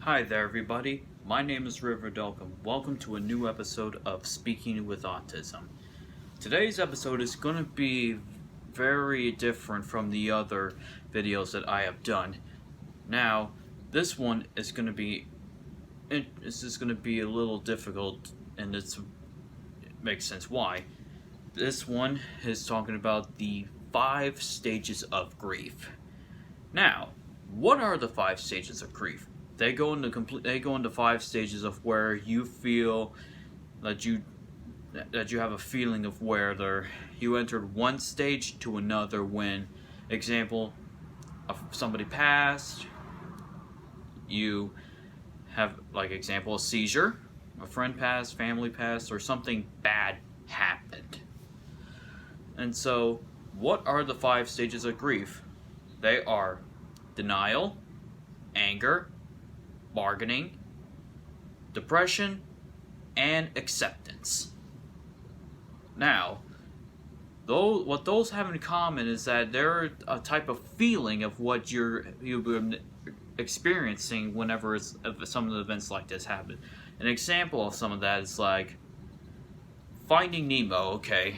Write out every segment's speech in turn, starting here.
Hi there, everybody. My name is River Delcom. Welcome to a new episode of Speaking with Autism. Today's episode is going to be very different from the other videos that I have done. Now, this one is going to be a little difficult, and it makes sense why. This one is talking about the 5 stages of grief. Now, what are the 5 stages of grief? They go into 5 stages of where you feel that you have a feeling of where you entered one stage to another when, example, somebody passed, you have, like, example, a seizure, a friend passed, family passed, or something bad happened. And so, what are the 5 stages of grief? They are denial, anger, bargaining, depression, and acceptance. Now, what those have in common is that they're a type of feeling of what you've been experiencing whenever some of the events like this happen. An example of some of that is like Finding Nemo. Okay,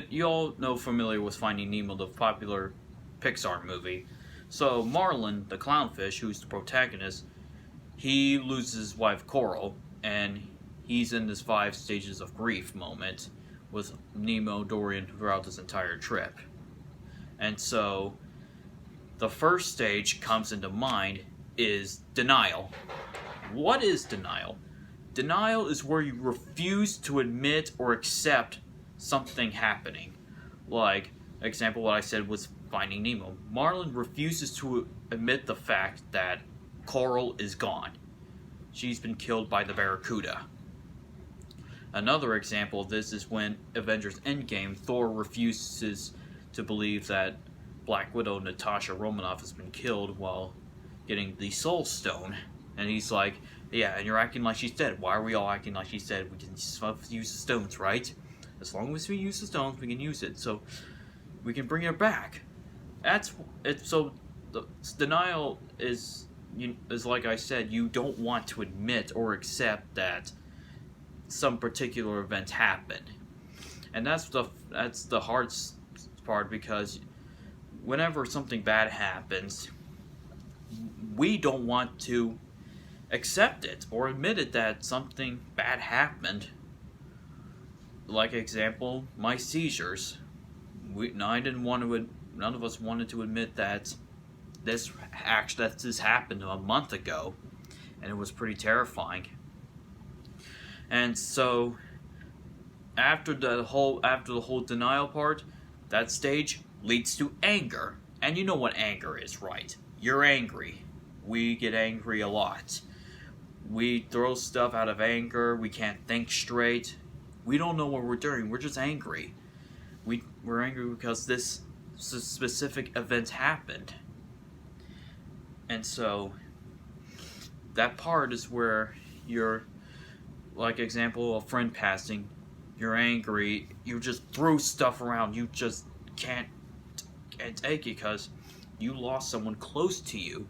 you all know familiar with Finding Nemo, the popular Pixar movie. So Marlin, the clownfish, who's the protagonist, he loses his wife Coral, and he's in this 5 stages of grief moment with Nemo, Dorian throughout this entire trip. And so the first stage comes into mind is denial. What is denial? Denial is where you refuse to admit or accept something happening. Like, example, what I said was Finding Nemo. Marlin refuses to admit the fact that Coral is gone. She's been killed by the Barracuda. Another example of this is when Avengers Endgame, Thor refuses to believe that Black Widow Natasha Romanoff has been killed while getting the Soul Stone. And he's like, yeah, and you're acting like she's dead. Why are we all acting like she's dead? We can use the stones, right? As long as we use the stones, we can use it. So we can bring her back. That's it. So the denial is like I said, you don't want to admit or accept that some particular event happened, and that's the hard part, because whenever something bad happens, we don't want to accept it or admit it that something bad happened. Like example, my seizures. None of us wanted to admit that this happened a month ago, and it was pretty terrifying. And so, after the whole denial part, that stage leads to anger. And you know what anger is, right? You're angry. We get angry a lot. We throw stuff out of anger. We can't think straight. We don't know what we're doing. We're just angry. We're angry because this specific event happened. And so that part is where you're, like example, a friend passing, you're angry, you just throw stuff around, you just can't take it because you lost someone close to you.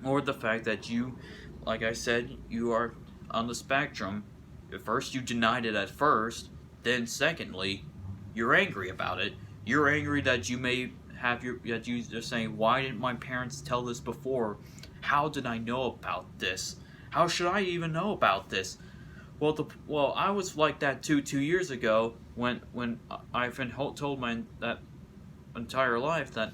Or the fact that you, like I said, you are on the spectrum. At first you denied it at first, then secondly, you're angry about it. You're angry that you may have that you're saying, why didn't my parents tell this before? How did I know about this? How should I even know about this? Well, I was like that too 2 years ago when I've been told that entire life that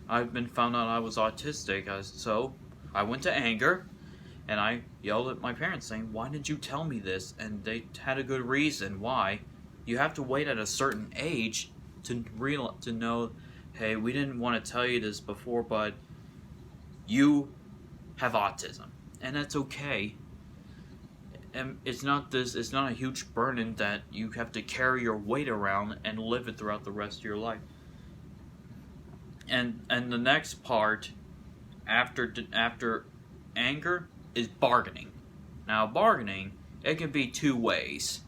I've been found out I was autistic. So I went to anger, and I yelled at my parents saying, why didn't you tell me this? And they had a good reason why. You have to wait at a certain age to know, hey, we didn't want to tell you this before, but you have autism, and that's okay. And it's not a huge burden that you have to carry your weight around and live it throughout the rest of your life. And the next part after anger is bargaining. Now, bargaining, it can be 2 ways.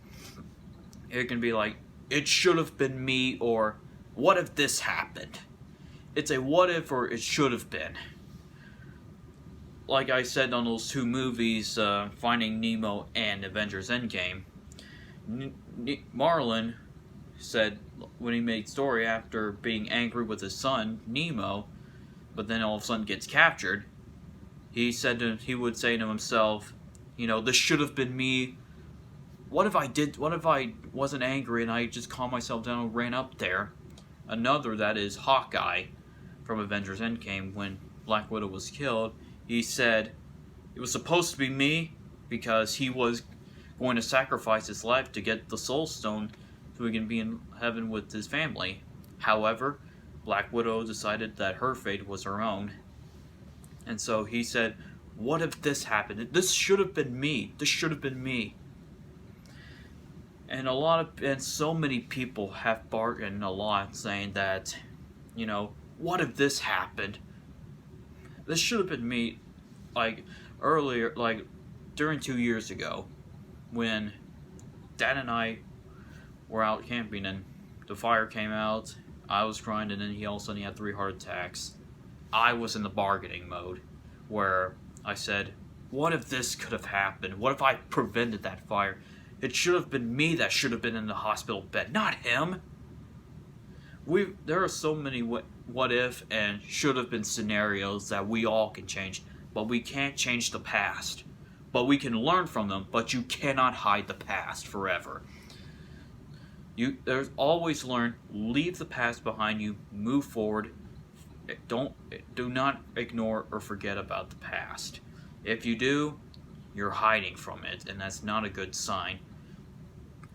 It can be like, it should have been me, or what if this happened? It's a what if or it should have been. like I said on those two movies, Finding Nemo and Avengers Endgame, Marlin said when he made story after being angry with his son Nemo, but then all of a sudden gets captured, he would say to himself, this should have been me. What if I wasn't angry and I just calmed myself down and ran up there? Another, that is Hawkeye from Avengers Endgame, when Black Widow was killed, he said it was supposed to be me because he was going to sacrifice his life to get the Soul Stone so he can be in heaven with his family. However, Black Widow decided that her fate was her own. And so he said, what if this happened? This should have been me. This should have been me. And so many people have bargained a lot saying that, what if this happened? This should have been me. Like earlier, like during 2 years ago, when Dad and I were out camping and the fire came out, I was crying, and then all of a sudden he had 3 heart attacks. I was in the bargaining mode where I said, what if this could have happened? What if I prevented that fire? It should have been me that should have been in the hospital bed, not him. There are so many what if and should have been scenarios that we all can change, but we can't change the past. But we can learn from them, but you cannot hide the past forever. There's always learn, leave the past behind you, move forward. Do not ignore or forget about the past. If you do, you're hiding from it, and that's not a good sign.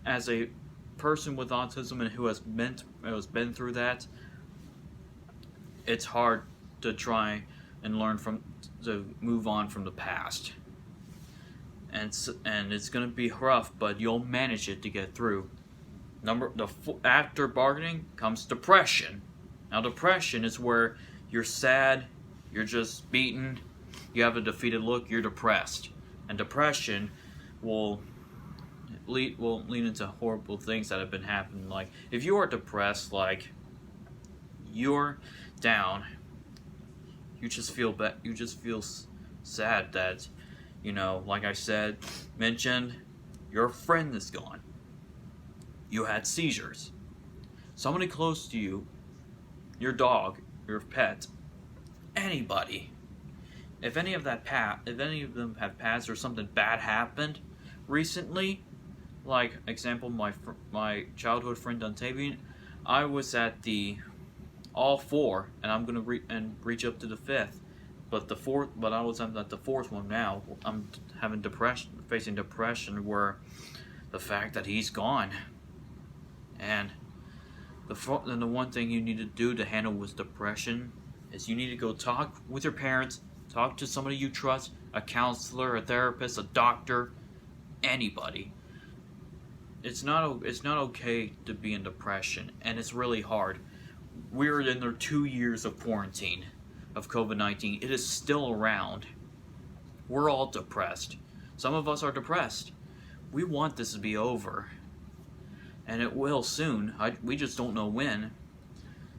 As a person with autism and who has been through that, it's hard to try and to move on from the past. And it's going to be rough, but you'll manage it to get through. After bargaining comes depression. Now, depression is where you're sad, you're just beaten, you have a defeated look, you're depressed. And depression will lead into horrible things that have been happening. Like, if you are depressed, like, you're down, you just feel sad that, like I mentioned, your friend is gone. You had seizures. Somebody close to you, your dog, your pet, anybody. If any of them have passed or something bad happened recently, like example, my childhood friend Duntavian, I was at all 4, and I'm gonna reach up to the 5th, but I was at the 4th one now. I'm facing depression, where the fact that he's gone, and the one thing you need to do to handle with depression is you need to go talk with your parents, talk to somebody you trust, a counselor, a therapist, a doctor, anybody. It's not okay to be in depression, and it's really hard. We're in their 2 years of quarantine of COVID-19. It is still around. We're all depressed. Some of us are depressed. We want this to be over, and it will soon. We just don't know when.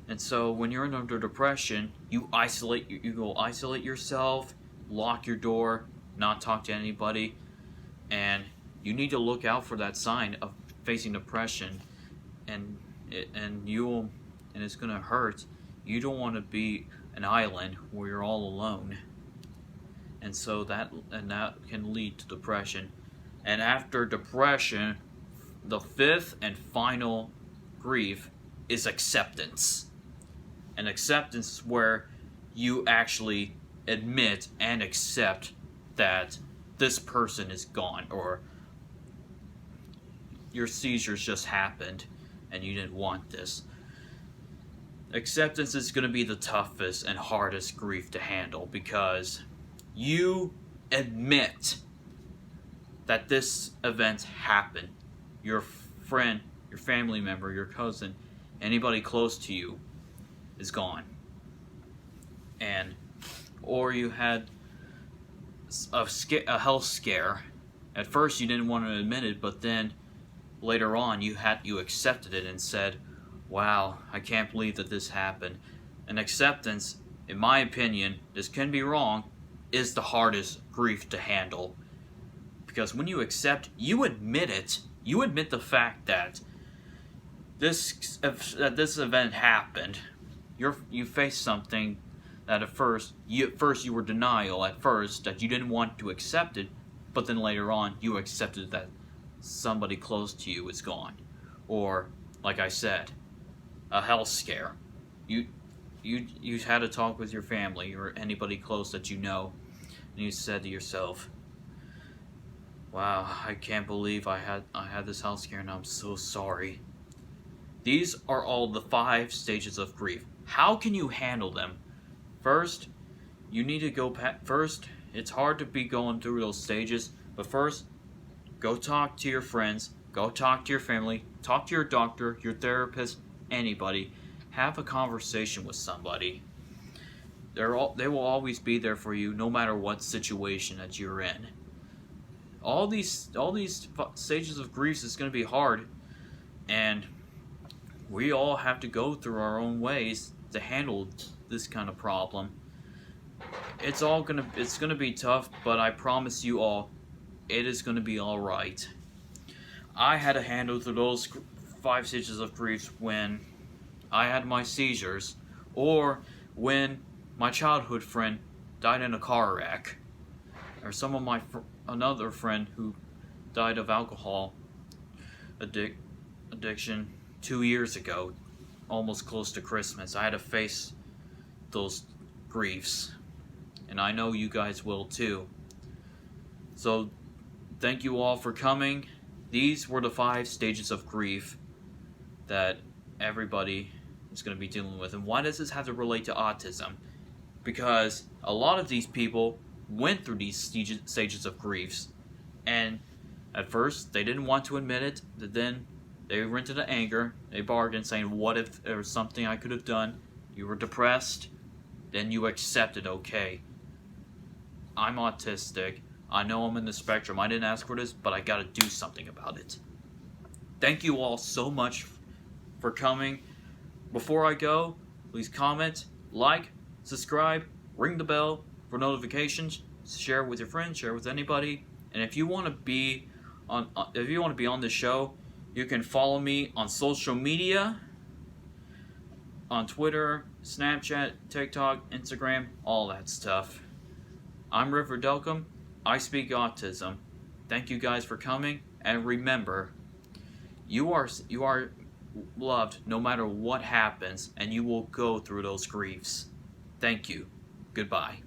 And so when you're under depression, you go isolate yourself, lock your door, not talk to anybody, and you need to look out for that sign of facing depression, and it's gonna hurt. You don't want to be an island where you're all alone, and so that can lead to depression. And after depression, the 5th and final grief is acceptance. And acceptance is where you actually admit and accept that this person is gone, or your seizures just happened and you didn't want this. Acceptance is going to be the toughest and hardest grief to handle, because you admit that this event happened. Your friend, your family member, your cousin, anybody close to you is gone. Or you had a health scare. At first you didn't want to admit it, but then later on you accepted it and said, wow, I can't believe that this happened. And acceptance, in my opinion, this can be wrong, is the hardest grief to handle. Because when you accept, you admit it. You admit the fact that this event happened. You faced something that at first you were denial at first, that you didn't want to accept it, but then later on you accepted that somebody close to you is gone, or like I said, a health scare. You had a talk with your family or anybody close that you know, and you said to yourself, "Wow, I can't believe I had this health scare, and I'm so sorry." These are all the 5 stages of grief. How can you handle them? First, you need to go first. It's hard to be going through those stages, but first, go talk to your friends, go talk to your family, talk to your doctor, your therapist, anybody. Have a conversation with somebody. They will always be there for you, no matter what situation that you're in. All these stages of grief is going to be hard, and we all have to go through our own ways to handle this kind of problem. It's gonna be tough, but I promise you all, it is gonna be all right. I had to handle through those 5 stages of grief when I had my seizures, or when my childhood friend died in a car wreck, or another friend who died of alcohol addiction 2 years ago, almost close to Christmas. I had to face those griefs, and I know you guys will too. So thank you all for coming. These were the 5 stages of grief that everybody is going to be dealing with. And why does this have to relate to autism? Because a lot of these people went through these stages of griefs, and at first they didn't want to admit it, but then they went into anger. They bargained, saying, "What if there was something I could have done?" You were depressed. Then you accepted, okay, I'm autistic. I know I'm in the spectrum. I didn't ask for this, but I gotta do something about it. Thank you all so much for coming. Before I go, please comment, like, subscribe, ring the bell for notifications, share with your friends, share with anybody. And if you want to be on the show, you can follow me on social media, on Twitter, Snapchat, TikTok, Instagram, all that stuff. I'm River Delcom. I speak autism. Thank you guys for coming, and remember, you are loved no matter what happens, and you will go through those griefs. Thank you. Goodbye.